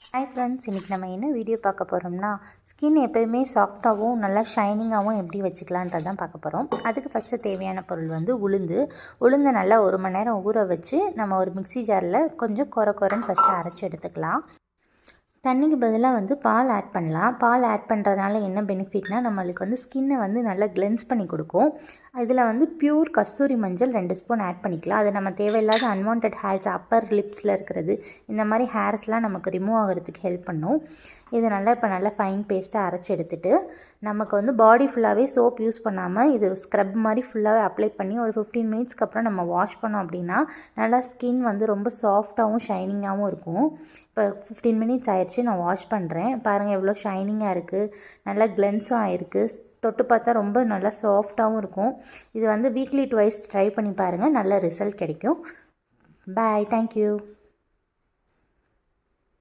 Hi friends, இன்றைக்கி நம்ம என்ன வீடியோ பார்க்க போகிறோம்னா, ஸ்கின் எப்போயுமே சாஃப்டாகவும் நல்லா ஷைனிங்காகவும் எப்படி வச்சுக்கலான்றது தான் பார்க்க போகிறோம். அதுக்கு ஃபஸ்ட்டு தேவையான பொருள் வந்து உளுந்தை நல்லா 1 மணி நேரம் ஊற வச்சு நம்ம ஒரு மிக்ஸி ஜாரில் கொஞ்சம் கொரன்னு ஃபஸ்ட்டு அரைச்சி எடுத்துக்கலாம். தண்ணிக்கு பதிலாக வந்து பால் ஆட் பண்ணலாம். பால் ஆட் பண்ணுறதுனால என்ன பெனிஃபிட்னால், நம்மளுக்கு வந்து ஸ்கின்னை வந்து நல்லா கிளென்ஸ் பண்ணி கொடுக்கும். இதில் வந்து பியூர் கஸ்தூரி மஞ்சள் 2 ஸ்பூன் ஆட் பண்ணிக்கலாம். அது நம்ம தேவையில்லாத அன்வான்ட் ஹேர்ஸ், அப்பர் லிப்ஸில் இருக்கிறது, இந்த மாதிரி ஹேர்ஸ்லாம் நமக்கு ரிமூவ் ஆகிறதுக்கு ஹெல்ப் பண்ணும். இது நல்லா ஃபைன் பேஸ்ட்டாக அரைச்சி எடுத்துகிட்டு, நமக்கு வந்து பாடி ஃபுல்லாகவே சோப் யூஸ் பண்ணாமல் இது ஸ்க்ரப் மாதிரி ஃபுல்லாகவே அப்ளை பண்ணி ஒரு 15 மினிட்ஸ்க்கு அப்புறம் நம்ம வாஷ் பண்ணோம் அப்படின்னா நல்லா ஸ்கின் வந்து ரொம்ப சாஃப்டாகவும் ஷைனிங்காகவும் இருக்கும். இப்போ 15 மினிட்ஸ் ஆயிடுச்சு, நான் வாஷ் பண்ணுறேன். பாருங்கள் எவ்வளோ ஷைனிங்காக இருக்குது, நல்லா கிளென்ஸும் ஆகிருக்கு. தொட்டு பார்த்தா ரொம்ப நல்லா சாஃப்டாகவும் இருக்கும். இது வந்து வீக்லி ட்வைஸ் ட்ரை பண்ணி பாருங்கள், நல்ல ரிசல்ட் கிடைக்கும். பாய், தேங்க்யூ.